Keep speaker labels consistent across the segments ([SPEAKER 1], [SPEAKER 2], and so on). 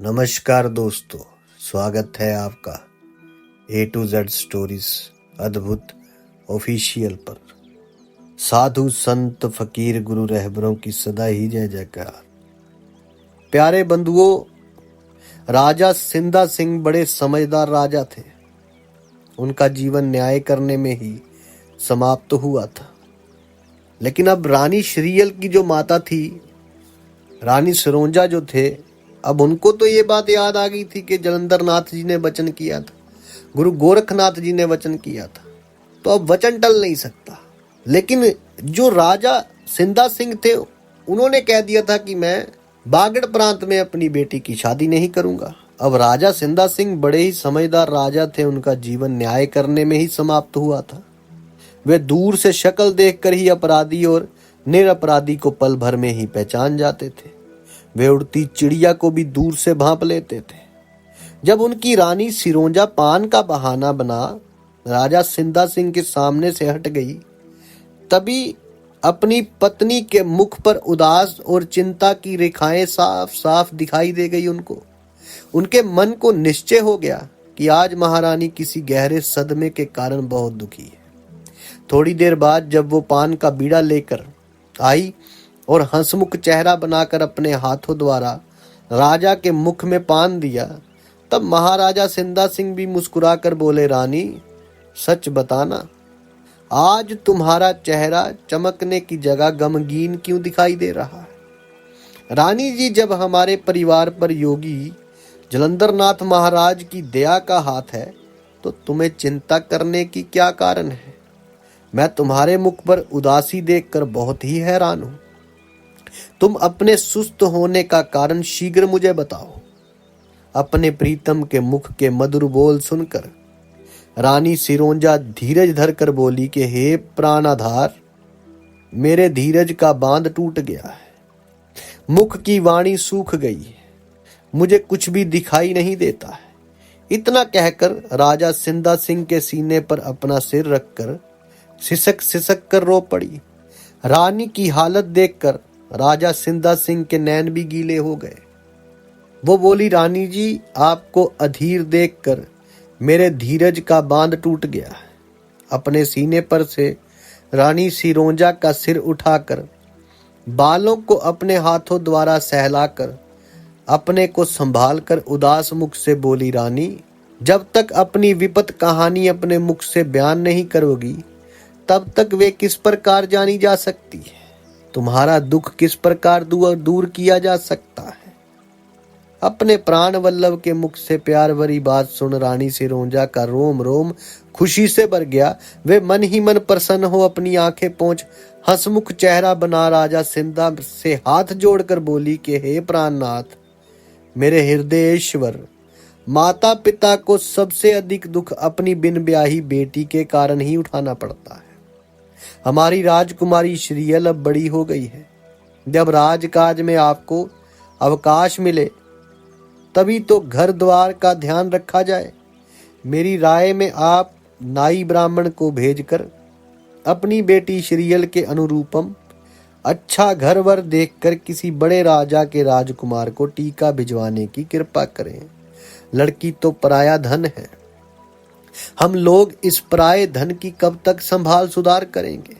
[SPEAKER 1] नमस्कार दोस्तों, स्वागत है आपका A to Z स्टोरीज अद्भुत ऑफिशियल पर। साधु संत फकीर गुरु रहबरों की सदा ही जय जयकार। प्यारे बंधुओं, राजा सिंधा सिंह बड़े समझदार राजा थे। उनका जीवन न्याय करने में ही समाप्त हुआ था। लेकिन अब रानी श्रीयल की जो माता थी, रानी सिरोंजा जो थे, अब उनको तो ये बात याद आ गई थी कि जलंधर नाथ जी ने वचन किया था, गुरु गोरखनाथ जी ने वचन किया था, तो अब वचन टल नहीं सकता। लेकिन जो राजा सिंधा सिंह थे, उन्होंने कह दिया था कि मैं बागड़ प्रांत में अपनी बेटी की शादी नहीं करूंगा। अब राजा सिंधा सिंह बड़े ही समझदार राजा थे। उनका जीवन न्याय करने में ही समाप्त हुआ था। वे दूर से शक्ल देखकर ही अपराधी और निरपराधी को पल भर में ही पहचान जाते थे। वे उड़ती चिड़िया को भी दूर से भांप लेते थे। जब उनकी रानी सिरोंजा पान का बहाना बना राजा सिंधा सिंह के सामने से हट गई, तभी अपनी पत्नी के मुख पर उदास और चिंता की रेखाएं साफ साफ दिखाई दे गई। उनके मन को निश्चय हो गया कि आज महारानी किसी गहरे सदमे के कारण बहुत दुखी है। थोड़ी देर बाद जब वो पान का बीड़ा लेकर आई और हंसमुख चेहरा बनाकर अपने हाथों द्वारा राजा के मुख में पान दिया, तब महाराजा सिंधा सिंह भी मुस्कुराकर बोले, रानी सच बताना, आज तुम्हारा चेहरा चमकने की जगह गमगीन क्यों दिखाई दे रहा है? रानी जी, जब हमारे परिवार पर योगी जलंधर नाथ महाराज की दया का हाथ है, तो तुम्हें चिंता करने की क्या कारण है? मैं तुम्हारे मुख पर उदासी देखकर बहुत ही हैरान हूं। तुम अपने सुस्त होने का कारण शीघ्र मुझे बताओ। अपने प्रीतम के मुख के मधुर बोल सुनकर रानी सिरोंजा धीरज धरकर बोली कि हे प्राणाधार, मेरे धीरज का बांध टूट गया है। मुख की वाणी सूख गई है। मुझे कुछ भी दिखाई नहीं देता है। इतना कहकर राजा सिंधा सिंह के सीने पर अपना सिर रखकर सिसक सिसक कर रो पड़ी। रानी की हालत देखकर राजा सिंधा सिंह के नैन भी गीले हो गए। वो बोली, रानी जी, आपको अधीर देखकर मेरे धीरज का बांध टूट गया है। अपने सीने पर से रानी सिरोंजा का सिर उठाकर बालों को अपने हाथों द्वारा सहलाकर अपने को संभाल कर उदास मुख से बोली, रानी, जब तक अपनी विपत कहानी अपने मुख से बयान नहीं करोगी, तब तक वे किस प्रकार जानी जा सकती है? तुम्हारा दुख किस प्रकार दूर किया जा सकता है? अपने प्राण वल्लभ के मुख से प्यार भरी बात सुन रानी सिरोंजा का रोम रोम खुशी से भर गया। वे मन ही मन प्रसन्न हो अपनी आंखें पोंछ हंसमुख चेहरा बना राजा सिंधा से हाथ जोड़कर बोली कि हे प्राणनाथ, मेरे हृदयेश्वर, माता पिता को सबसे अधिक दुख अपनी बिन ब्याही बेटी के कारण ही उठाना पड़ता है। हमारी राजकुमारी श्रीयल अब बड़ी हो गई है। जब राजकाज में आपको अवकाश मिले, तभी तो घर द्वार का ध्यान रखा जाए। मेरी राय में आप नाई ब्राह्मण को भेजकर अपनी बेटी श्रीयल के अनुरूपम अच्छा घर वर देखकर किसी बड़े राजा के राजकुमार को टीका भिजवाने की कृपा करें। लड़की तो पराया धन है। हम लोग इस पराये धन की कब तक संभाल सुधार करेंगे?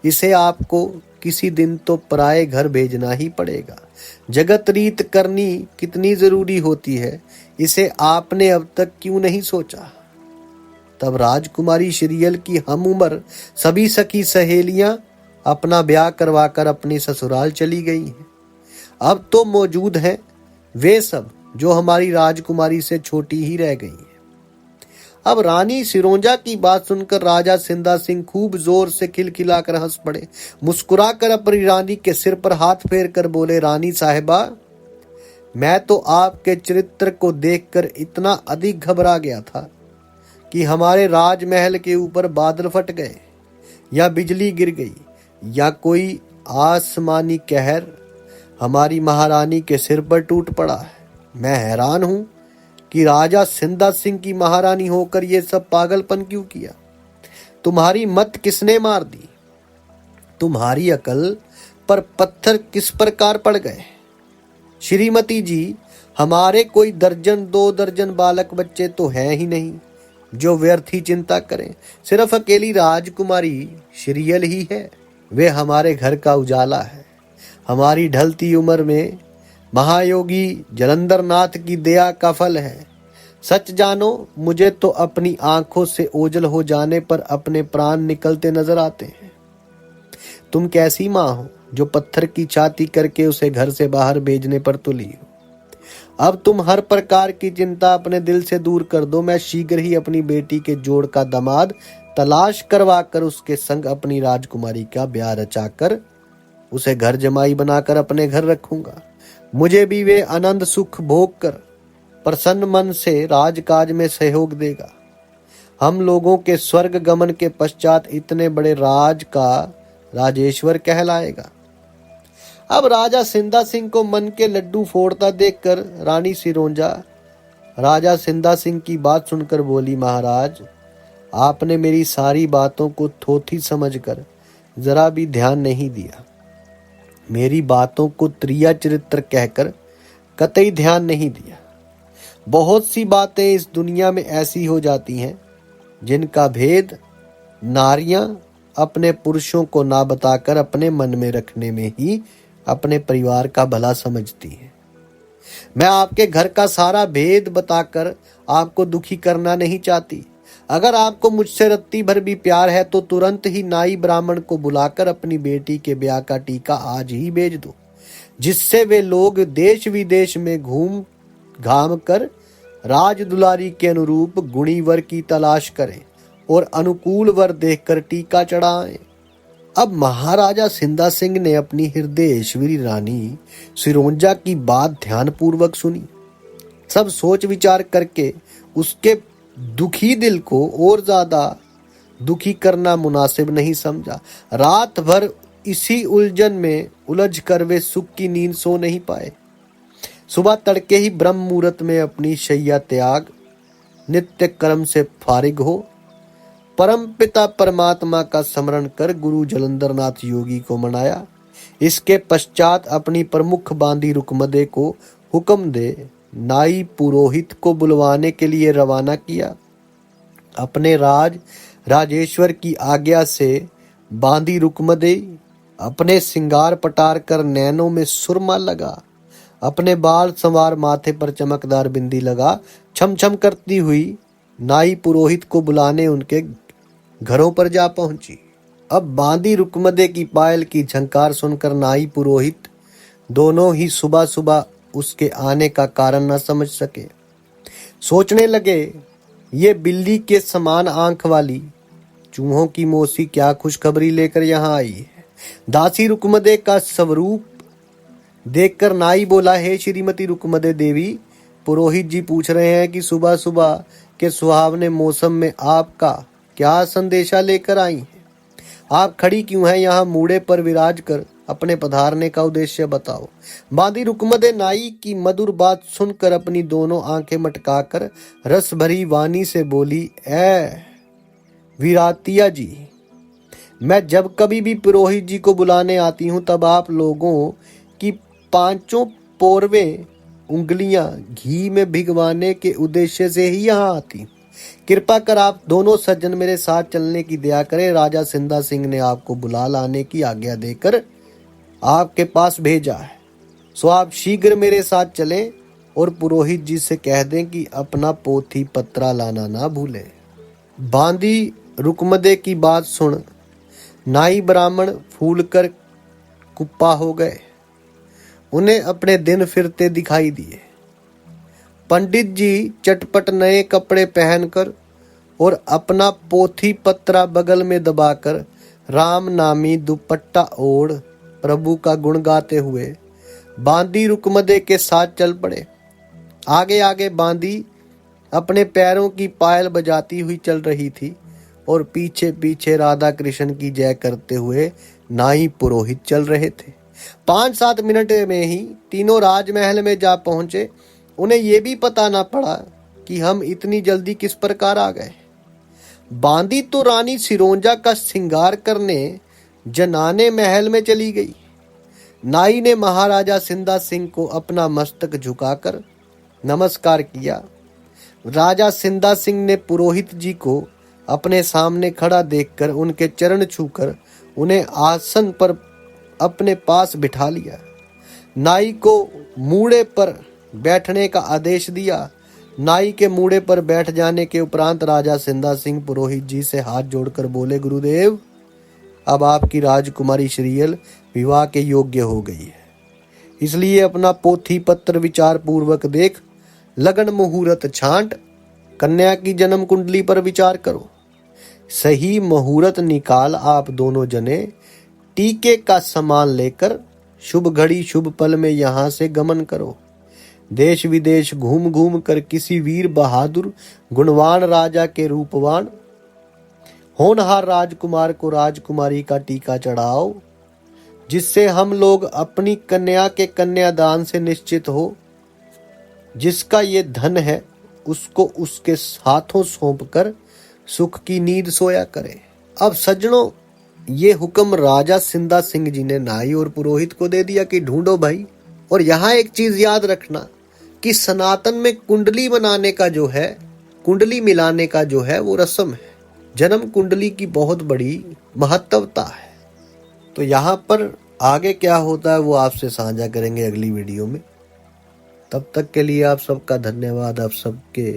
[SPEAKER 1] इसे आपको किसी दिन तो पराये घर भेजना ही पड़ेगा। जगत रीत करनी कितनी जरूरी होती है, इसे आपने अब तक क्यों नहीं सोचा? तब राजकुमारी श्रीयल की हम उम्र सभी सखी सहेलियां अपना ब्याह करवाकर अपनी ससुराल चली गई हैं। अब तो मौजूद हैं वे सब जो हमारी राजकुमारी से छोटी ही रह गई हैं। अब रानी सिरोंजा की बात सुनकर राजा सिंधा सिंह खूब जोर से खिलखिलाकर हंस पड़े। मुस्कुराकर अपनी रानी के सिर पर हाथ फेर कर बोले, रानी साहिबा, मैं तो आपके चरित्र को देखकर इतना अधिक घबरा गया था कि हमारे राजमहल के ऊपर बादल फट गए, या बिजली गिर गई, या कोई आसमानी कहर हमारी महारानी के सिर पर टूट पड़ा है। मैं हैरान हूं कि राजा सिंधा सिंह की महारानी होकर ये सब पागलपन क्यों किया? तुम्हारी मत किसने मार दी? तुम्हारी अकल पर पत्थर किस प्रकार पड़ गए? श्रीमती जी, हमारे कोई दर्जन 2 दर्जन बालक बच्चे तो हैं ही नहीं जो व्यर्थ ही चिंता करें। सिर्फ अकेली राजकुमारी श्रीयल ही है। वे हमारे घर का उजाला है। हमारी ढलती उम्र में महायोगी जलंधर नाथ की दया का फल है। सच जानो, मुझे तो अपनी आंखों से ओझल हो जाने पर अपने प्राण निकलते नजर आते हैं। तुम कैसी माँ हो जो पत्थर की छाती करके उसे घर से बाहर भेजने पर तुली हो। अब तुम हर प्रकार की चिंता अपने दिल से दूर कर दो। मैं शीघ्र ही अपनी बेटी के जोड़ का दामाद तलाश करवा कर उसके संग अपनी राजकुमारी का ब्याह रचाकर उसे घर जमाई बनाकर अपने घर रखूंगा। मुझे भी वे आनंद सुख भोग कर प्रसन्न मन से राजकाज में सहयोग देगा। हम लोगों के स्वर्ग गमन के पश्चात इतने बड़े राज का राजेश्वर कहलाएगा। अब राजा सिंधा सिंह को मन के लड्डू फोड़ता देखकर रानी सिरोंजा राजा सिंधा सिंह की बात सुनकर बोली, महाराज, आपने मेरी सारी बातों को थोथी समझकर जरा भी ध्यान नहीं दिया। मेरी बातों को त्रिया चरित्र कहकर कतई ध्यान नहीं दिया। बहुत सी बातें इस दुनिया में ऐसी हो जाती हैं जिनका भेद नारियां अपने पुरुषों को ना बताकर अपने मन में रखने में ही अपने परिवार का भला समझती हैं। मैं आपके घर का सारा भेद बताकर आपको दुखी करना नहीं चाहती। अगर आपको मुझसे रत्ती भर भी प्यार है तो तुरंत ही नाई ब्राह्मण को बुलाकर अपनी बेटी के ब्याह का टीका आज ही भेज दो, जिससे वे लोग देश विदेश में घूम घाम कर राज दुलारी के अनुरूप गुणी वर की तलाश करें और अनुकूल वर देखकर टीका चढ़ाएं। अब महाराजा सिंधा सिंह ने अपनी हृदयेश्वरी रानी सिरोंजा की बात ध्यानपूर्वक सुनी। सब सोच विचार करके उसके दुखी दिल को और ज्यादा दुखी करना मुनासिब नहीं समझा। रात भर इसी उलझन में उलझ कर वे सुख की नींद सो नहीं पाए। सुबह तड़के ही ब्रह्म मुहूर्त में अपनी शैया त्याग नित्य कर्म से फारिग हो परम पिता परमात्मा का स्मरण कर गुरु जलंधर नाथ योगी को मनाया। इसके पश्चात अपनी प्रमुख बांदी रुकमदे को हुक्म दे नाई पुरोहित को बुलवाने के लिए रवाना किया। अपने राजेश्वर की आज्ञा से बांदी रुकमदे अपने सिंगार पटार कर नैनों में सुरमा लगा, अपने बाल संवार माथे पर चमकदार बिंदी लगा, छम छम करती हुई नाई पुरोहित को बुलाने उनके घरों पर जा पहुंची। अब बांदी रुकमदे की पायल की झंकार सुनकर नाई पुरोहित दोनों ही सुबह सुबह उसके आने का कारण न समझ सके। सोचने लगे, ये बिल्ली के समान आंख वाली चूहों की मौसी क्या खुशखबरी लेकर यहाँ आई है। दासी रुकमदे का स्वरूप देखकर नाई बोला, हे श्रीमती रुकमदे देवी, पुरोहित जी पूछ रहे हैं कि सुबह सुबह के सुहावने मौसम में आपका क्या संदेशा लेकर आई हैं। आप खड़ी क्यों हैं यहाँ मूड़े पर विराज कर? अपने पधारने का उद्देश्य बताओ। बांदी रुकमदे नाई की मधुर बात सुनकर अपनी दोनों आंखें मटकाकर रस भरी वाणी से बोली, ऐ विरातिया जी, मैं जब कभी भी पुरोहित जी को बुलाने आती हूँ तब आप लोगों की 5 पोरवें उंगलियां घी में भिगवाने के उद्देश्य से ही यहाँ आती हूँ। कृपा कर आप दोनों सज्जन मेरे साथ चलने की दया करें। राजा सिंधा सिंह ने आपको बुला लाने की आज्ञा देकर आपके पास भेजा है, सो आप शीघ्र मेरे साथ चलें और पुरोहित जी से कह दें कि अपना पोथी पत्रा लाना ना भूले। बांदी रुकमदे की बात सुन नाई ब्राह्मण फूलकर कुप्पा हो गए। उन्हें अपने दिन फिरते दिखाई दिए। पंडित जी चटपट नए कपड़े पहनकर और अपना पोथी पत्रा बगल में दबाकर राम नामी दुपट्टा ओढ़ प्रभु का गुण गाते हुए बांदी रुकमदे के साथ चल पड़े। आगे आगे बांदी अपने पैरों की पायल बजाती हुई चल रही थी और पीछे पीछे राधा कृष्ण की जय करते हुए नाई पुरोहित चल रहे थे। 5-7 मिनट में ही तीनों राजमहल में जा पहुंचे। उन्हें यह भी पता ना पड़ा कि हम इतनी जल्दी किस प्रकार आ गए। बांदी तो रानी सिरोंजा का श्रृंगार करने जनाने महल में चली गई। नाई ने महाराजा सिंधा सिंह को अपना मस्तक झुकाकर नमस्कार किया। राजा सिंधा सिंह ने पुरोहित जी को अपने सामने खड़ा देखकर उनके चरण छूकर उन्हें आसन पर अपने पास बिठा लिया। नाई को मूड़े पर बैठने का आदेश दिया। नाई के मूड़े पर बैठ जाने के उपरांत राजा सिंधा सिंह पुरोहित जी से हाथ जोड़कर बोले, गुरुदेव, अब आपकी राजकुमारी श्रीयल विवाह के योग्य हो गई है, इसलिए अपना पोथी पत्र विचार पूर्वक देख, लगन मुहूर्त छांट, कन्या की जन्म कुंडली पर विचार करो। सही मुहूर्त निकाल आप दोनों जने टीके का सामान लेकर शुभ घड़ी शुभ पल में यहाँ से गमन करो। देश विदेश घूम घूम कर किसी वीर बहादुर गुणवान राजा के रूपवान होनहार राजकुमार को राजकुमारी का टीका चढ़ाओ, जिससे हम लोग अपनी कन्या के कन्यादान से निश्चित हो। जिसका ये धन है उसको उसके हाथों सौंपकर सुख की नींद सोया करे। अब सज्जनों, ये हुक्म राजा सिंधा सिंह जी ने नाई और पुरोहित को दे दिया कि ढूंढो भाई। और यहाँ एक चीज याद रखना कि सनातन में कुंडली बनाने का जो है, कुंडली मिलाने का जो है वो रस्म है। जन्म कुंडली की बहुत बड़ी महत्वता है। तो यहाँ पर आगे क्या होता है वो आपसे साझा करेंगे अगली वीडियो में। तब तक के लिए आप सबका धन्यवाद। आप सबके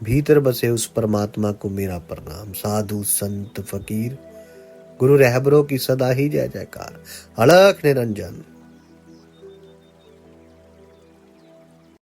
[SPEAKER 1] भीतर बसे उस परमात्मा को मेरा प्रणाम। साधु संत फकीर गुरु रहबरों की सदा ही जय जयकार। अलख निरंजन।